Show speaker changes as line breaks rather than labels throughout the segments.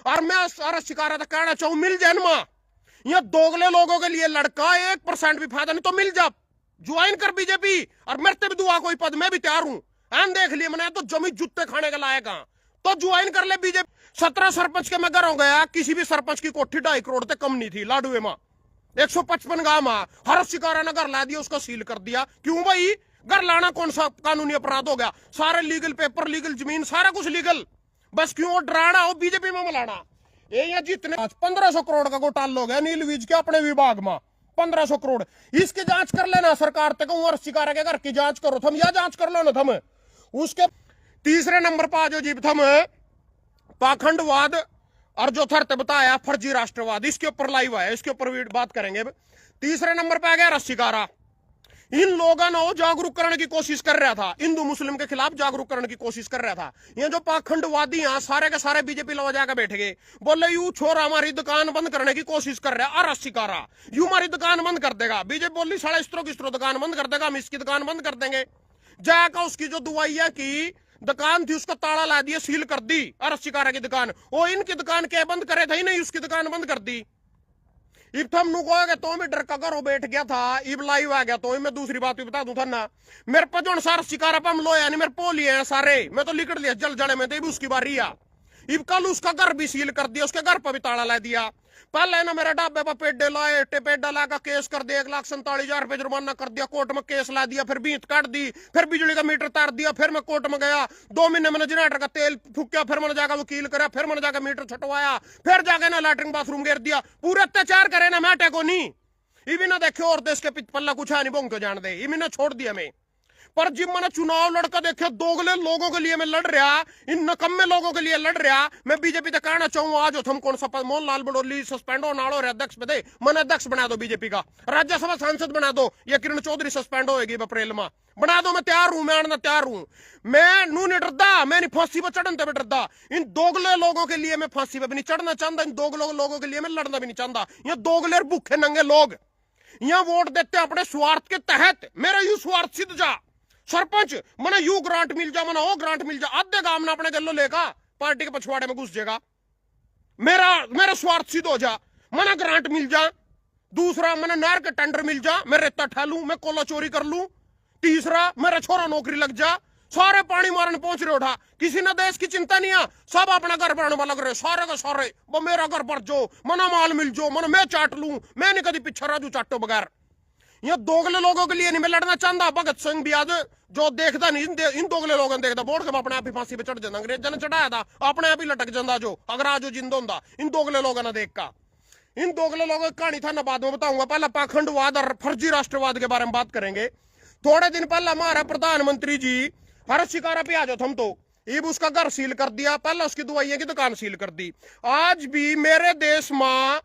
और मैं सारा शिकारा तक कहना चाहूं, मिल जाए मां ये दोगले लोगों के लिए लड़का 1% भी फायदा नहीं तो मिल जा, ज्वाइन कर बीजेपी और मरते भी दुआ कोई पद में भी तैयार हूं। एन देख लिए मैंने तो जमी जूते खाने के लायक तो ज्वाइन कर ले बीजेपी। 17 सरपंच के मैं घर हो गया, किसी भी सरपंच की कोठी 2.5 करोड़ तक कम नहीं थी लाडुए मां। 155 गांव मां हर शिकारा ने घर ला दिया, उसको सील कर दिया। क्यों भाई? घर लाना कौन सा कानूनी अपराध हो गया? सारे लीगल पेपर, लीगल जमीन, सारा कुछ लीगल। बस क्यों डराना हो बीजेपी में मिलाना? ये जितने 1500 करोड़ का घोटाला हो गया नीलवीज के अपने विभाग में, 1500 करोड़। इसकी जांच कर लेना सरकार तक, और शिकारा के घर की जांच करो थम, या जांच कर लो ना थम। उसके तीसरे नंबर पर जो जीप थम पाखंडवाद और जो थरते बताया फर्जी राष्ट्रवाद, इसके ऊपर लाइव है, इसके ऊपर भी बात करेंगे। तीसरे नंबर पे आ गया शिकारा। इन लोगों ने जागरूक करने की कोशिश कर रहा था, हिंदू मुस्लिम के खिलाफ जागरूक करने की कोशिश कर रहा था। ये जो पाखंडवादी हैं सारे के सारे बीजेपी लवा जाकर बैठ गए, बोले यू छोरा हमारी दुकान बंद करने की कोशिश कर रहा है, और शिकारा यू हमारी दुकान बंद कर देगा। बीजेपी बोली साढ़े इस तरह दुकान बंद कर देगा, हम इसकी दुकान बंद कर देंगे। जाकर उसकी जो दुआइया की दुकान थी उसका ताला ला दिया, सील कर दी। और शिकारा की दुकान, वो इनकी दुकान क्या बंद करे थे ही नहीं, उसकी दुकान बंद कर दी। इब थम नु कहोगे तो मैं डर का घरों बैठ गया था, इब लाइव आ गया। तो मैं दूसरी बात भी बता दूं था ना, मेरे पर जो सारा शिकारा पर हम लो यानी मेरे पोल लिए हैं सारे, मैं तो लिकड़ लिया जल जड़े में, तो इब उसकी बारी आ। इब कल उसका घर भी सील कर दिया, उसके घर पर भी ताला ला दिया। पहले ना मेरे ढाबे पर पेडे लाए, पेडा लाकर केस कर दिया, 1,47,000 रुपए जुर्माना कर दिया, कोर्ट में केस ला दिया, फिर बीत काट दी, फिर बिजली का मीटर तार दिया, फिर मैं कोर्ट में गया। 2 महीने मैंने जनरेटर का तेल फूकिया, फिर मैंने जाकर वकील करा, फिर मैंने जाकर मीटर छटवाया, फिर जाके ना लैट्रिन बाथरूम घेर दिया। पूरे अत्याचार करे ना मैं टेको नहीं, इवी ना देखे और देश के पल्ला कुछ है नहीं, बोंग को जान दे, इवी ना छोड़ दिया मैं। पर जिब मैंने चुनाव लड़का देखे, दोगले लोगों के लिए मैं लड़ रहा, इन नकम्मे लोगों के लिए लड़ रहा। मैं बीजेपी तक कहना चाहूंगा, आज हम कौन सा मोहनलाल बडोली सस्पेंड हो नाड़ो अध्यक्ष पे दे, मन अध्यक्ष बना दो, बीजेपी का राज्यसभा सांसद बना दो, या किरण चौधरी सस्पेंड होगी अप्रैल में, बना दो। मैं तैयार हूं, मैं आना तैयार हूं। मैं नू नहीं डरदा, मैं नहीं फांसी पर चढ़ने पे डरदा। इन दोगले लोगों के लिए मैं फांसी पे भी नहीं चढ़ना चाहता, इन दोगले लोगों के लिए मैं लड़ना भी नहीं चाहता। ये दोगले भूखे नंगे लोग यहाँ वोट देते अपने स्वार्थ के तहत। मेरा यू स्वार्थ सिद्ध जा सरपंच, मना यू ग्रांट मिल जा, मना वो ग्रांट मिल जा, आधे काम ना अपने गलो लेगा, पार्टी के पछवाड़े में घुस जाएगा। मेरा स्वार्थ सिद्ध हो जा, मना ग्रांट मिल जा। दूसरा, मना नहर के टेंडर मिल जा, मैं रेता ठा लूं, मैं कोला चोरी कर लूं। तीसरा, मेरा छोरा नौकरी लग जा। सारे पानी मारने पहुंच रहे उठा, किसी ने देश की चिंता नहीं है, सब अपना घर बनाने वाला लग रहे, सारे का सारे। वो मेरा घर पर जो मना माल मिल जो, मना मैं चाट लूं, मैं नहीं कभी पीछे राजू चाटो बगैर। ये दोगले लोगों के लिए नहीं मैं लड़ना चाहता। भगत सिंह भी आज जो देखता नहीं, इन दोगले लोगों ने देखता, बोर्ड के अपने आप ही फांसी पे चढ़ जाता, अंग्रेजों ने चढ़ाया था, अपने आप ही लटक जाता जो, अगर आज जिंदा होता इन दोगले लोगों ने देख का। इन दोगले लोगों की कहानी था ना, बाद में बताऊंगा। पहला पाखंडवाद और फर्जी राष्ट्रवाद के बारे में बात करेंगे। थोड़े दिन पहले हमारा प्रधानमंत्री जी हर शिकारा पे आ जाओ हम, तो इब उसका घर सील कर दिया, पहले उसकी दवाइयों की दुकान सील कर दी। आज भी मेरे देश में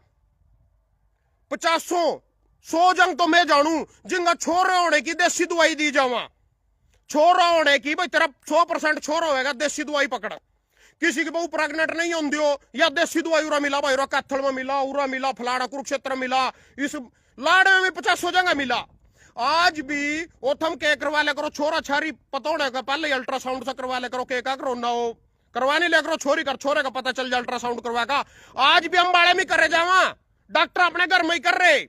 50-100 जंग तो मैं जानू जिनका छोरे होने की देसी दवाई दी जावा, छोरा होने की, भाई तेरा 100% छोरा होगा, देसी दवाई पकड़। किसी की बहु प्रेग्नेंट नहीं होंगी हो, या देसी दवाई उरा मिला, भाई कैथल में मिला, उरा मिला, फलाड़ा कुरुक्षेत्र मिला, इस लाड़े में 50 जगह मिला। आज भी वो थम के करवा ले करो, छोरा छारी पता होने का पहले अल्ट्रासाउंड से करवा ले करो, के का करो ना हो करवाने ले करो, छोरी कर छोरे का पता चल जाए अल्ट्रासाउंड करवा का। आज भी अंबाड़े में करे जावा, डॉक्टर अपने घर में ही कर रहे।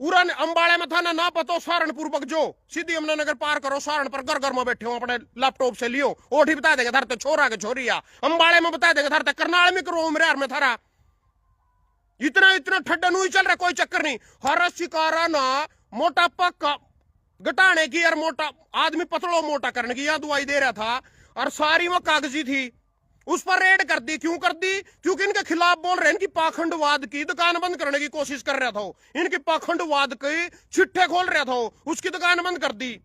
उरन अंबाड़े में था ना पतो, सहारनपुर बगजो सीधी यमुनानगर पार करो, सहारनपुर घर घर में बैठे हो, अपने लैपटॉप से लियो, ओठी बता देगा धरते छोरा के छोरिया, अंबाड़े में बता देगा धरते, करनाल में करो, उमरियार में थारा। इतना ठड्डा नहीं चल रहा, कोई चक्कर नहीं। हर शिकारा ना मोटापा घटाने की और मोटा आदमी पतलो मोटा करने की यह दवाई दे रहा था, और सारी वो कागजी थी, उस पर रेड कर दी। क्यों कर दी? क्योंकि इनके खिलाफ बोल रहे हैं, इनकी पाखंडवाद की दुकान बंद करने की कोशिश कर रहा था, इनकी पाखंडवाद के चिट्ठे खोल रहा था, उसकी दुकान बंद कर दी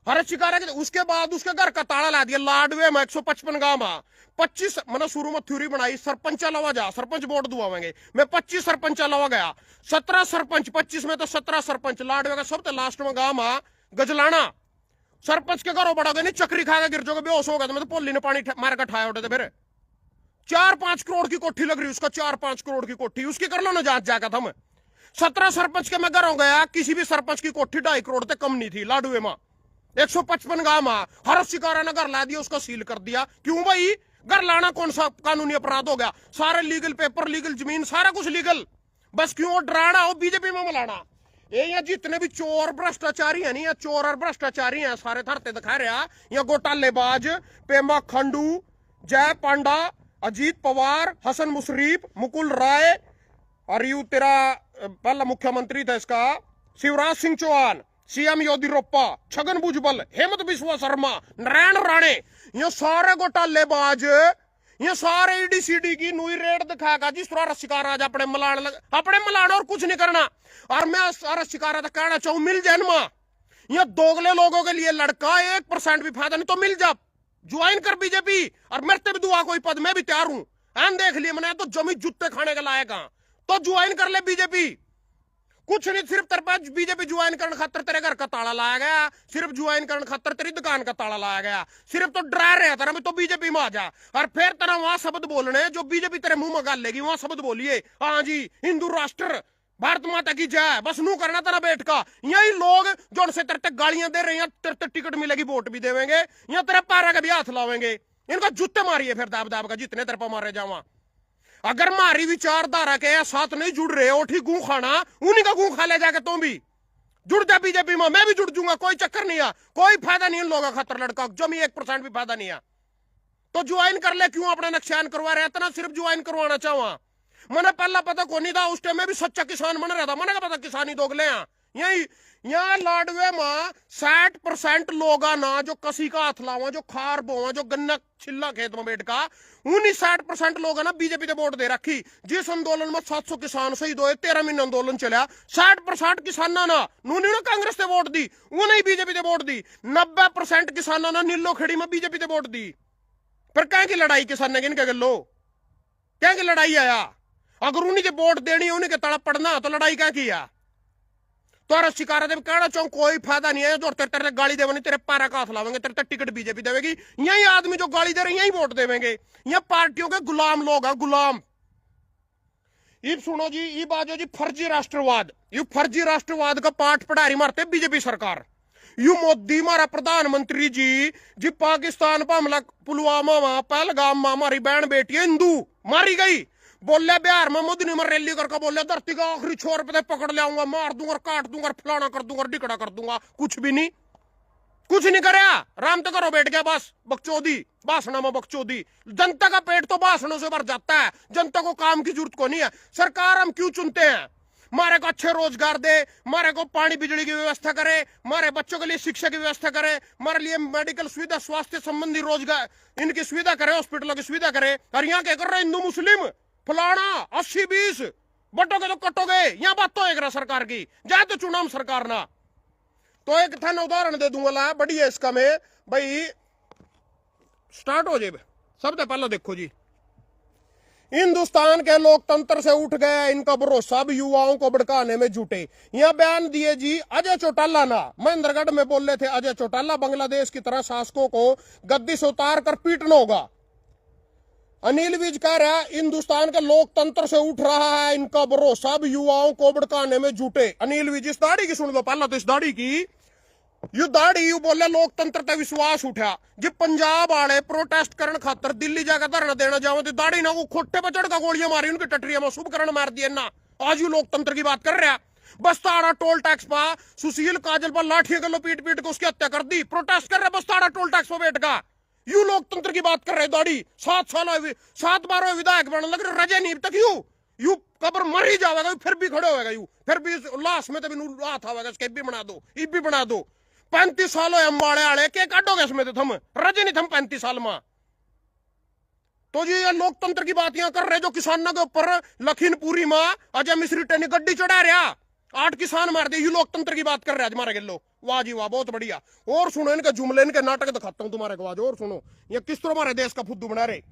हर शिकारा के। उसके बाद उसके घर का ताला ला दिया, लाडवे में 155 गांव में 25 मैंने शुरू में थ्योरी बनाई, सरपंच अलावा जा, सरपंच वोट दुआवेंगे, मैं 25 सरपंच अलावा गया, 17 सरपंच, 25 में तो 17 सरपंच लाडवे का, सबसे लास्ट में गांव में गजलाना सरपंच के घरों बड़ा नहीं, चक्री खा के गिर जाओगे, बेहोश हो गया। तो मैं तो पोली ने पानी मार कर ठाया उठे थे। फिर 4-5 करोड़ की कोठी लग रही उसका, 4-5 करोड़ की कोठी उसकी, कर लो ना जांच जाकर था। मैं 17 सरपंच के मैं घर हो गया, किसी भी सरपंच की कोठी 2.5 करोड़ तक कम नहीं थी लाडुए में। 155 गांव में हर शिकारा ने घर ला दिया, उसको सील कर दिया। क्यों भाई? घर लाना कौन सा कानूनी अपराध हो गया? सारे लीगल पेपर, लीगल जमीन, सारा कुछ लीगल। बस क्यों डराना हो बीजेपी में मिलाना? ये जितने भी चोर भ्रष्टाचारी है, नहीं ये चोर और भ्रष्टाचारी हैं, सारे थरते दिखा रहा। ये घोटालेबाज पेमा खंडू, जय पांडा, अजीत पवार, हसन मुशरीफ, मुकुल राय, और यू तेरा पहला मुख्यमंत्री था इसका शिवराज सिंह चौहान, सीएम येदियुरप्पा, छगन भुजबल, हेमंत बिस्वा शर्मा, नारायण राणे, ये सारे घोटालेबाज, ये सारे ईडी की नुई रेट दिखाएगा जिस तरह शिकार आज अपने मलान और कुछ नहीं करना। और मैं सारा शिकार कहना चाहूं, मिल जाए ना ये दोगले लोगों के लिए लड़का 1% भी फायदा नहीं तो मिल जा, ज्वाइन कर बीजेपी, और मरते भी दुआ कोई पद में भी तैयार हूं। देख लिया मैंने तो जमी जुत्ते खाने के लायक तो ज्वाइन कर ले बीजेपी। कुछ नहीं, सिर्फ तेरे पास बीजेपी ज्वाइन करने खातर तेरे घर का ताला लाया गया, सिर्फ ज्वाइन करने खातर तेरी दुकान का ताला लाया गया, सिर्फ तो डरा रहा था मैं तो बीजेपी में आ जा। और फिर तेरा वहां शब्द बोलने जो बीजेपी तेरे मुंह में गाल लेगी, वहां शब्द बोलिए हाँ जी हिंदू राष्ट्र, भारत माता की जय, बस नू करना तेरा बैठ का। यही लोग जो उनसे तेरे गालियां दे रहे हैं, तेरे टिकट मिलेगी वोट भी देवेंगे, या तेरे पैरा का भी हाथ लावेंगे, इनका जूते मारिए फिर दाब दाब का जितने तेरे पर मारे जावा। अगर हमारी विचारधारा के साथ नहीं जुड़ रहे हो, ठीक गू खाना उन्हीं का गू खा ले जाके तुम भी जुड़ जा बीजेपी में, मैं भी जुड़ जाऊंगा, कोई चक्कर नहीं है, कोई फायदा नहीं इन लोगों का खतर लड़का जो मैं 1% भी फायदा नहीं है तो ज्वाइन कर ले। क्यों अपना नुकसान करवा रहे इतना? सिर्फ ज्वाइन करवाना चाहूँ। मैंने पहला पता को नहीं था, उस टाइम में भी सच्चा किसान बन रहा था, मैंने का पता किसानी दोगले हैं। यही यहाँ लाडवे में 60% लोग ना जो कसी का हाथ लावा, जो खार बोवा, जो गन्ना छिल्ला खेत में बैठ का, उन्हीं 60% लोग ना बीजेपी ने वोट दे रखी। जिस आंदोलन में 700 किसान शहीद हुए, 13 महीने आंदोलन चला, 60% किसाना ना उन्होंने कांग्रेस ने वोट दी, उन्हें बीजेपी ने वोट दी। 90% किसाना ना नीलो खेड़ी में बीजेपी ने वोट दी। पर क्या की लड़ाई किसान ने गलो, क्या की लड़ाई आया? अगर उन्हीं के वोट देनी, उन्हीं के तड़ा पड़ना तो लड़ाई क्या किया? तो शिकार कहना चाहूं कोई फायदा नहीं है। जो तेरे गाली देवे तेरे पैरा का हाथ लावेंगे, तेरे टिकट बीजेपी देवेगी। यही आदमी जो गाली दे रहे यही वोट देवेंगे। ये पार्टियों के गुलाम लोग हैं, गुलाम। ये सुनो जी, ये बाजो जी फर्जी राष्ट्रवाद, ये फर्जी राष्ट्रवाद का पाठ पढ़ा रही मारते बीजेपी सरकार। यू मोदी हमारा प्रधानमंत्री जी पाकिस्तान पर हमला, पुलवामा पहलगाम में हमारी बहन बेटी हिंदू मारी गई, बोले बिहार में मोदी में रैली करके बोले धरती का आखिरी छोर पे पकड़ ले आऊंगा, मार दूंगा, काट दूंगा, फलाना कर दूंगा, डिकड़ा कर दूंगा। कुछ भी नहीं, कुछ नहीं करे। राम तो करो बैठ गया, बस बकचोदी, भाषणों में बकचोदी। जनता का पेट तो भाषणों से भर जाता है, जनता को काम की जरूरत को नहीं है। सरकार हम क्यों चुनते हैं? मारे को अच्छे रोजगार दे, मारे को पानी बिजली की व्यवस्था करे, मारे बच्चों के लिए शिक्षा की व्यवस्था करे, हमारे लिए मेडिकल सुविधा, स्वास्थ्य संबंधी रोजगार इनकी सुविधा करे, हॉस्पिटलों की सुविधा करे। और यहाँ क्या कर रहे हिंदू मुस्लिम फलाना 80-20 बटोगे तो कटोगे, यहां बात तो एक सरकार की जाए तो चुनाव सरकार ना। तो एक था ना उदाहरण दे दूंगा ला, बड़ी है इसका में भाई, स्टार्ट हो जाए। सबसे पहले देखो जी, हिंदुस्तान के लोकतंत्र से उठ गए इनका भरोसा, भी युवाओं को भड़काने में जुटे। यह बयान दिए जी अजय चौटाला ना, महेंद्रगढ़ में बोल रहे थे अजय चौटाला, बांग्लादेश की तरह शासकों को गद्दी से उतार कर पीटना होगा। अनिल विज कह रहा है हिंदुस्तान के लोकतंत्र से उठ रहा है इनका भरोसा, भी युवाओं को भड़काने में जुटे। अनिल विज, इस दाढ़ी की सुन लो पहला तो, इस दाढ़ी की यू दाढ़ी यू बोले लोकतंत्र तक विश्वास उठा। जब पंजाब वाले प्रोटेस्ट करने खातर दिल्ली जाकर धरना देना जाओ तो दाढ़ी ना वो खोटे पर चढ़कर गोलियां मारी, उनकी टटरिया में शुभकरण मार दिए ना। आज यू लोकतंत्र की बात कर रहा। बस्ताड़ा टोल टैक्स पर सुशील काजल पर लाठियां गलो पीट पीट के उसकी हत्या कर दी, प्रोटेस्ट कर रहे बस्ताड़ा टोल टैक्स पर बैठ का। यू लोकतंत्र की बात कर रहे दाढ़ी। 7 बार विधायक बनने लग रहे, रजे नहीं तक यू कबर मर ही जाएगा, फिर भी खड़े होगा, यू फिर भी लाश में तभी हाथ आवेगा इसके, भी बना दो, इब भी बना दो। 35 साल हो अम्बाड़े आले के काटोगे इसमें तो थम रजे नहीं थम 35 साल में। तो जी ये लोकतंत्र की बात यहाँ कर रहे जो किसानों के ऊपर लखीमपुरी में अजय मिश्री टेनी गड्डी चढ़ा रहा, 8 किसान मार दिए। यू लोकतंत्र की बात कर रहे आज हमारे गिल्लो। वाह जी वाह, बहुत बढ़िया। और सुनो इनके जुमले, इनके नाटक दिखाता हूं तुम्हारे को आज। और सुनो ये किस तरह हमारे देश का फुद्दू बना रहे।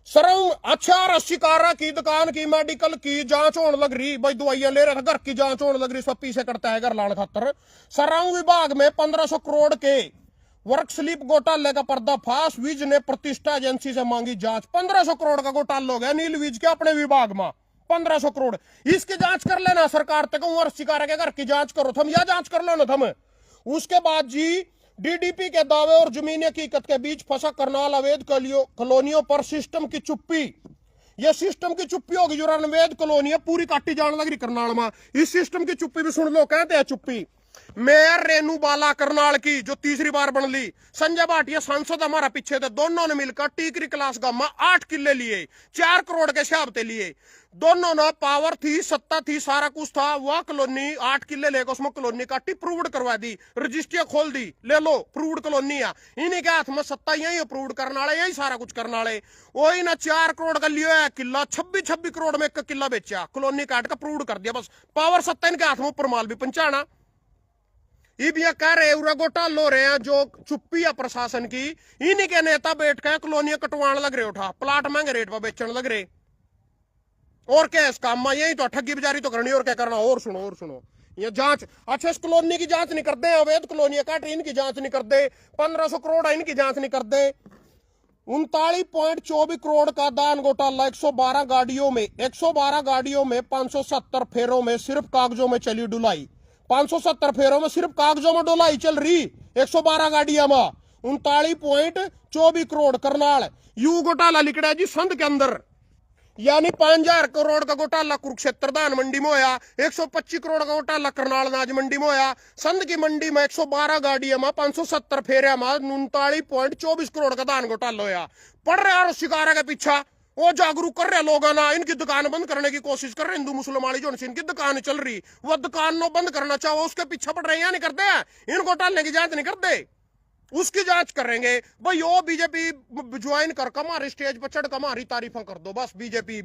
सरम अच्छा शिकारा की दुकान की मेडिकल की जांच होने लग रही, भाई दवाइयां ले रहा था, घर की जांच होने लग रही, सब पीछे करता है घर लाने खातर। सरम विभाग में 1500 करोड़ के वर्क स्लिप घोटाले का पर्दाफाश, विज ने प्रतिष्ठा एजेंसी से मांगी जांच। 1500 करोड़ का घोटाला हो गया नील विज के अपने विभाग में, 1500 करोड़। इसकी जांच कर लेना सरकार तक, और शिकारा के घर की जांच करो थम, या जांच कर लो ना थम। उसके बाद जी डीडीपी के दावे और जमीनी हकीकत के बीच फंसा करनाल अवैध कॉलोनियों पर सिस्टम की चुप्पी। ये सिस्टम की चुप्पी होगी जो अवैध कॉलोनी है पूरी काटी जाने लग रही करनाल में। इस सिस्टम की चुप्पी भी सुन लो, कहते हैं चुप्पी। मेयर रेनू बाला करनाल की जो तीसरी बार बन ली, संजय भाटिया सांसद हमारा पीछे थे, दोनों ने मिलकर टीकरी क्लास गामा 8 किले लिए, 4 करोड़ के हिसाब से लिए। दोनों ने पावर थी, सत्ता थी, सारा कुछ था। वह कॉलोनी 8 किले लेकर उसमें कॉलोनी काटी, प्रूव्ड करवा दी, रजिस्ट्रियां खोल दी, ले लो प्रूव्ड कॉलोनी है। इन्हीं के हाथ में सत्ता यही अप्रूव्ड करने वाले, यही सारा कुछ करने वाले। वही ना 4 करोड़ का लिया है किला, 26 करोड़ में एक किला बेचा, कॉलोनी काट कर प्रूव्ड कर दिया। बस पावर सत्ता इनके हाथ में, ऊपर माल भी पंचाना। अब ये कह रहे उरा घोटाले हो रहे हैं जो चुप्पी है प्रशासन की। इन्हीं के नेता बैठ के कॉलोनियां कटवाने लग रहे, उठा प्लाट महंगे रेट पर बेचने लग रहे। और क्या इस काम में, यही तो ठगी बिजारी तो करनी, और क्या करना। और सुनो ये जांच, अच्छा इस कॉलोनी की जांच नहीं करते, अवैध कॉलोनियां काट इनकी जांच नहीं करते, 1500 करोड़ इनकी जांच नहीं करते। 39.24 करोड़ का दान घोटाला, 112 गाड़ियों में 570 फेरों में सिर्फ कागजों में चली डुलाई। 570 फेरों में सिर्फ कागजों में डुलाई चल रही, 112 गाड़ियां में 39.24 करोड़। करनाल यू घोटाला लिखड़ा है जी संध के अंदर, यानी 5000 करोड़ का घोटाला कुरुक्षेत्र दान मंडी में होया, 125 करोड़ का घोटाला करनाल नाज मंडी में होया। संध की मंडी में 112 गाड़ियां में 570 फेरिया में 39.24 करोड़ का दान घोटाला होया। पड़ रहा है शिकारा के पीछा, वो जागरूक कर रहे लोग ना, इनकी दुकान बंद करने की कोशिश कर रहे हिंदू मुसलमानी जो इनकी दुकान चल रही, वो दुकान नो बंद करना चाहो उसके पीछे पड़ रहे हैं, नहीं करते हैं। इन घोटाले की जांच नहीं करते, उसकी जांच करेंगे भाई। ओ बीजेपी ज्वाइन कर हमारे स्टेज पर चढ़ कर हमारी तारीफा कर दो, बस बीजेपी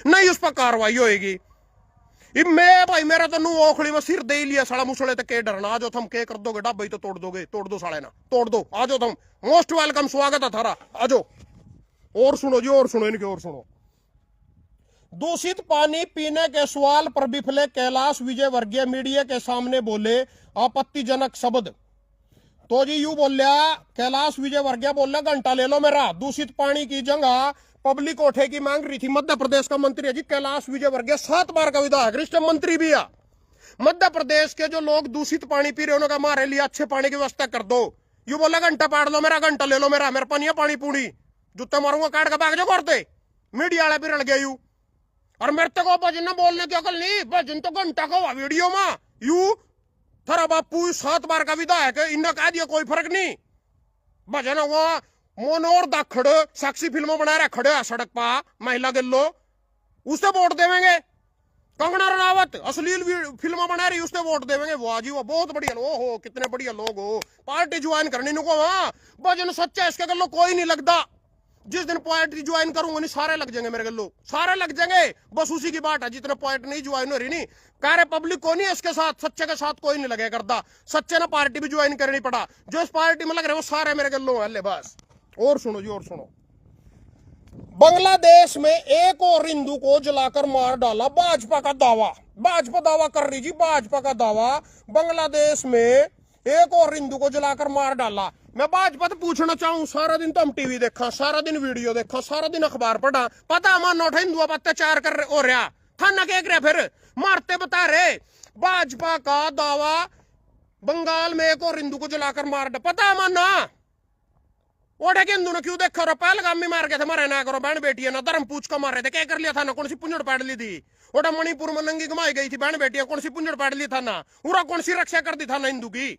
नहीं, उस पर कार्रवाई होगी। मैं भाई मेरा तो नू ओखली में सिर दे लिया साला मुसले तक के डरना। आज तुम के कर दोगे डब्बे तो तोड़ दो साले ना, तोड़ दो। आज तुम मोस्ट वेलकम, स्वागत है थारा, आज। और सुनो जी, और सुनो इनकी, और सुनो। दूषित पानी पीने के सवाल पर बिफले कैलाश विजयवर्गीय मीडिया के सामने बोले आपत्तिजनक शब्द। तो जी यू बोलिया, कैलाश विजयवर्गीय बोल, घंटा ले लो मेरा। दूषित पानी की जगह पब्लिक कोठे की मांग रही थी। मध्य प्रदेश का मंत्री है जी कैलाश विजयवर्गीय, 7 बार का विधायक, रिश्ते मंत्री भी है। मध्य प्रदेश के जो लोग दूषित पानी पी रहे, उन्होंने हमारे लिए अच्छे पानी की व्यवस्था कर दो। यू बोला घंटा पाड़ लो मेरा, घंटा ले लो मेरा, मेरे पानी पानी पूरी जूते मारूंगा काट के भाग जाओ करते। मीडिया वाले भी रल गए यू, और मेरे को भजन बोलने की अकल नहीं, भजन तो घंटा का हुआ वीडियो में। यू थारा बापू 7 बार का विधायक है, इन्हें कह दिया कोई फर्क नहीं। भजन हुआ मोनोर दाखड़ साक्षी फिल्मों बना रहा, खड़े सड़क पा महिला गिल्लो, उससे वोट देवेंगे। कंगना रनावत अश्लील फिल्म बना रही, उससे वोट देवेंगे। वाह जी वाह, बहुत बढ़िया। ओहो कितने बढ़िया लोग हो, पार्टी ज्वाइन करने को। हाँ भजन सच्चा, इसके गल्लो कोई नहीं लगता। जिस दिन पार्टी ज्वाइन करूंगा नहीं, सारे लग जाएंगे मेरे गल्लो, सारे लग जाएंगे। बस उसी की बात है, जितने पॉइंट नहीं ज्वाइन हो रही नहीं, कह रहे पब्लिक को नहीं, इसके साथ सच्चे के साथ कोई नहीं लगे करता। सच्चे ना पार्टी भी ज्वाइन करनी पड़ा, जो इस पार्टी में लग रहे वो सारे मेरे गल्लो है। बस और सुनो जी, और सुनो। बांग्लादेश में एक और हिंदू को जलाकर मार डाला, भाजपा का दावा। भाजपा दावा कर रही जी, भाजपा का दावा। बांग्लादेश में एक और हिंदू को जलाकर मार डाला। मैं भाजपा तो पूछना चाहूं, सारा दिन तो हम टीवी देखा, सारा दिन वीडियो देखा, सारा दिन अखबार पढ़ा, पता हमारा नोट हिंदुओं पर अत्याचार कर हो रहा थाना के रहे, फिर मारते बता रहे। भाजपा का दावा, बंगाल में एक और हिंदू को जलाकर मार डाला, पता हमारा ओढ़े के हिंदू ने क्यों देखा रहा, पहलगाम में मार गए थे, मारे ना करो बहन बेटी ना, धर्म पूछ कर मार रहे थे, क्या कर लिया था ना, कौन सी पुंजड़ पाड़ ली थी। ओटा मणिपुर में नंगी घुमाई गई थी बहन बेटियां, कौन सी पुंजड़ पाड़ ली था ना, पूरा कौन सी रक्षा कर दी था ना हिंदू की।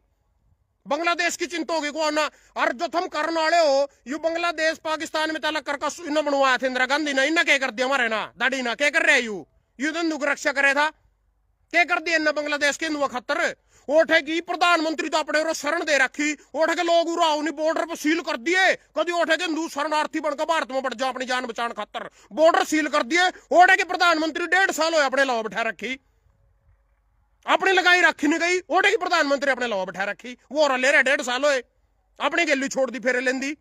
बांग्लादेश की चिंता होगी को ना, और जो तुम करने वाले हो, यू बांग्लादेश पाकिस्तान में तलक कर इन्हें बनवाया था इंदिरा गांधी ने, इन्हें क्या कर दिया हमारे ना दाड़ी ना, क्या कर रहे यू हिंदू की रक्षा करे था, क्या कर दिया इन्हें बांग्लादेश के हिंदुओं खतर। ओठे की प्रधानमंत्री तो अपने शरण दे रखी, ओठे के लोग बॉर्डर पर सील कर दिए, कभी ओठे के हिंदू शरणार्थी बनकर भारत में बढ़ जा अपनी जान बचाने खातर, बॉर्डर सील कर दिए। ओठे के प्रधानमंत्री 1.5 साल हो अपने लाभ बैठा रखी, अपनी लगाई रखी नहीं गई। ओठे की प्रधानमंत्री अपने लाभ बैठा रखी, वो ले रहे 1.5 साल हो अपनी गैली छोड़ दी, फेरे लेंदी।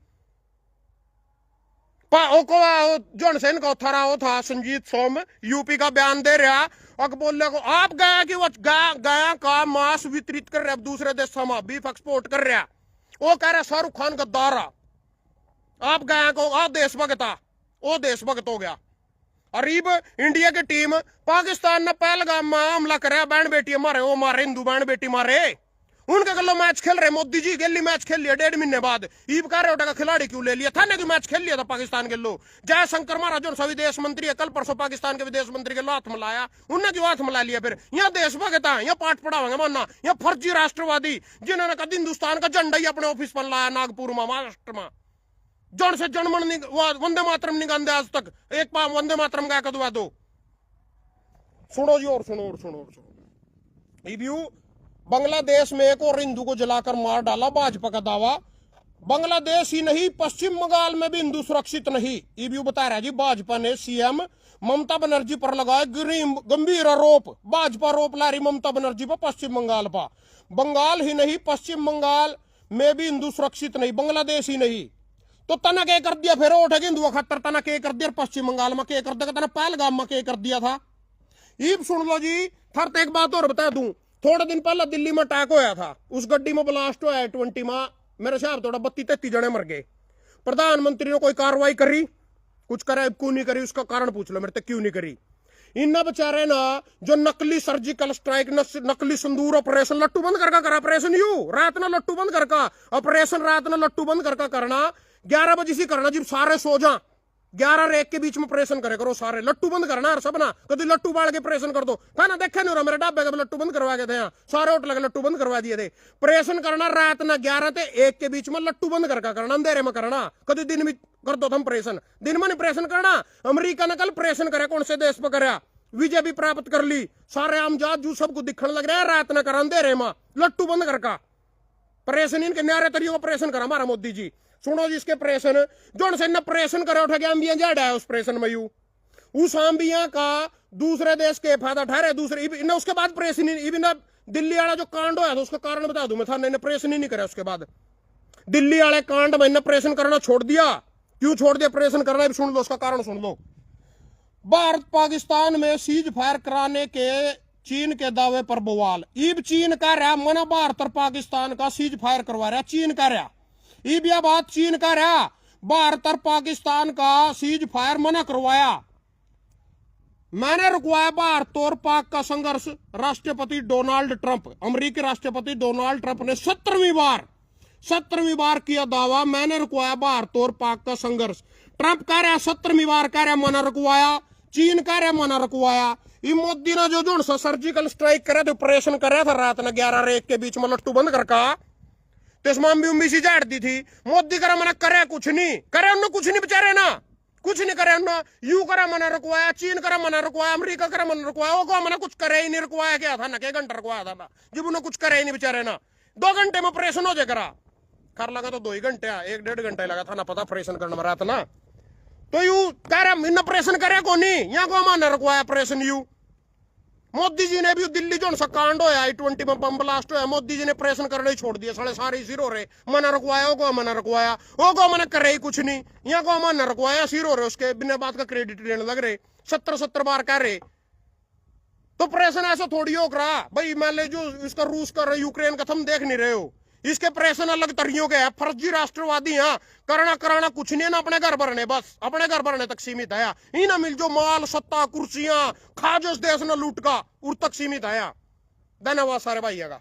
जॉन सेन का था संजीत सोम, यूपी का बयान दे रहा, और बोलने को आप गया कि वो गया का मांस वितरित कर रहे, अब दूसरे देशों में बीफ एक्सपोर्ट कर रहा। वो कह रहा शाहरुख खान गद्दार, आप गया को आप देशभक्त, वो देशभक्त हो गया। अरीब इंडिया की टीम पाकिस्तान ने पहलगाम में हमला कराया, बहन बेटी मारे, वो मारे हिंदू बहन बेटी मारे, उनके गल्लो मैच खेल रहे मोदी जी, गली मैच खेल लिया 1.5 महीने बाद। ईब कह रहे हो खिलाड़ी क्यों ले लिया था, ने मैच खेल लिया था पाकिस्तान के लो। जयशंकर महाराज जो सभी विदेश मंत्री है, कल परसों पाकिस्तान के विदेश मंत्री के लो हाथ मिलाया, उनने क्यों हाथ मिला लिया? फिर यहाँ देश भगत है, यहाँ पाठ पढ़ावांगे मानना, यहाँ फर्जी राष्ट्रवादी जिन्होंने कभी हिंदुस्तान का झंडा ही अपने ऑफिस पर लाया नागपुर में, महाराष्ट्र में। जन से जनमन वंदे मातरम नहीं गांधे आज तक, एक पाम वंदे मातरम गा कदवा दो। सुनो जी, और सुनो। बांग्लादेश में एक और हिंदू को जलाकर मार डाला, भाजपा का दावा। बांग्लादेश ही नहीं, पश्चिम बंगाल में भी हिंदू सुरक्षित नहीं। ईबीयू बता रहा है जी, भाजपा ने सीएम ममता बनर्जी पर लगाया गंभीर आरोप। भाजपा आरोप ला रही ममता बनर्जी पर पश्चिम बंगाल पर। बंगाल ही नहीं, पश्चिम बंगाल में भी हिंदू सुरक्षित नहीं, बांग्लादेश ही नहीं। तो तना क्या कर दिया फिर उठेगी हिंदुओं खतर, तना क्या कर दिया पश्चिम बंगाल में, क्या कर दिया तना पहलगाम में क्या कर दिया था। ईब सुन लो जी, थर एक बात और बता दूं, थोड़े दिन पहले दिल्ली में अटैक होया था, उस गड्डी में ब्लास्ट होया 20 में, मेरे साहब थोड़ा 32-33 जने मर गए। प्रधानमंत्री ने कोई कार्रवाई करी? कुछ करे क्यों नहीं करी? उसका कारण पूछ लो मेरे तक, क्यों नहीं करी? इन बेचारे ना जो नकली सर्जिकल स्ट्राइक, नकली संदूर ऑपरेशन लट्टू बंद करका करा ऑपरेशन, यू रात ना लट्टू बंद करका ऑपरेशन, रात ना लट्टू बंद करका करना 11 बजे से करना, जब सारे सो जा 11 रेक के बीच में ऑपरेशन करे करो, सारे लट्टू बंद करना और सब ना कभी लट्टू बाढ़ के ऑपरेशन कर दो। खाना देखे नहीं हो रहा, मेरे ढाबे का लट्टू बंद करवा के थे, यहाँ सारे होटल के लट्टू बंद करवा दिए थे। ऑपरेशन करना रात ना 11 से 1 के बीच में लट्टू बंद करका करना, अंधेरे में करना, कभी दिन में कर दो। ऑपरेशन दिन में ऑपरेशन करना। अमेरिका ने कल ऑपरेशन करे, कौन से देश पर कराया, विजय भी प्राप्त कर ली, सारे आमजाद जू सबको दिखने लग रहा है, रात न करा अंधेरे में लट्टू बंद करका ऑपरेशन। इनके न्यारे तरीके ऑपरेशन करा हमारा मोदी जी। सुनो जी, इसके ऑपरेशन जो से ऑपरेशन करे उठा के आंबिया जाड़ा है उस ऑपरेशन में, यू उस आंबिया का दूसरे देश के फायदा ठहरे, दूसरे उसके बाद ऑपरेशन दिल्ली वाला जो कांड हुआ था उसका कारण बता दूं मैं था, ऑपरेशन ही नहीं करा उसके बाद। दिल्ली वाले कांड में ऑपरेशन करना छोड़ दिया। क्यों छोड़ दिया ऑपरेशन करना? सुन लो उसका कारण, सुन लो। भारत पाकिस्तान में सीज फायर कराने के चीन के दावे पर बवाल। ईब चीन कह रहा मना भारत और पाकिस्तान का सीज फायर करवा रहा, चीन कह रहा। ईब यह बात चीन कह रहा, भारत और पाकिस्तान का सीज फायर मना करवाया, मैंने रुकवाया भारत और पाक का संघर्ष। राष्ट्रपति डोनाल्ड ट्रंप, अमेरिकी राष्ट्रपति डोनाल्ड ट्रंप ने 17वीं बार किया दावा, मैंने रुकवाया भारत और पाक का संघर्ष। ट्रंप कह रहा 17वीं बार कह रहा मना रुकवाया, चीन कह रहा मना रुकवाया। ये मोदी ने जो सर्जिकल स्ट्राइक करे थे, ऑपरेशन कर रहा था रात में 11 1 के बीच में लट्टू बंद करका, तो इसमें भी उम्मीद झाड़ दी थी। मोदी करा मना करे कुछ नहीं करे, उन्होंने कुछ नहीं बेचारे ना, कुछ नहीं करे उन्होंने। यू करा मना रुकवाया, चीन करा मना रुकवाया, अमेरिका करा मना रुकवाया, वो मना कुछ करे ही नहीं, रुकवाया क्या था ना, क्या घंटा रुकवाया था ना, जब उन्होंने कुछ करे ही नहीं बेचारे ना। 2 घंटे में ऑपरेशन हो जाए करा, कर लगा तो 2 ही घंटे, 1-1.5 घंटे लगा था ना, पता ऑपरेशन करने में रात ना। तो यू कह रहा इन ऑपरेशन करे को नहीं, यहाँ को माना रुकवाया ऑपरेशन। यू मोदी जी ने भी दिल्ली जो सा कांड होया I-20 में बम ब्लास्ट होया, मोदी जी ने ऑपरेशन करना ही छोड़ दिया, सारे सिर हो रहे, मना रुकवाया वो को मना रुकवाया, वो को मना कर रही कुछ नहीं, यहाँ को मना रुकवाया, सिर हो रहे उसके, बिना बात का क्रेडिट लेने लग रहे, 70 बार कह रहे। तो ऑपरेशन ऐसा थोड़ी हो रहा भाई, मान ले जो इसका रूस कर यूक्रेन का तुम देख नहीं रहे हो, इसके ऑपरेशन अलग तरीकों के है, फर्जी राष्ट्रवादी यहाँ कराना कुछ नहीं है ना, अपने घर भरने, बस अपने घर भरने तक सीमित है। ही ना मिल जो माल सत्ता कुर्सियां खा जो इस देश ने लूट का उर तक सीमित है। धन्यवाद सारे भाइयों का।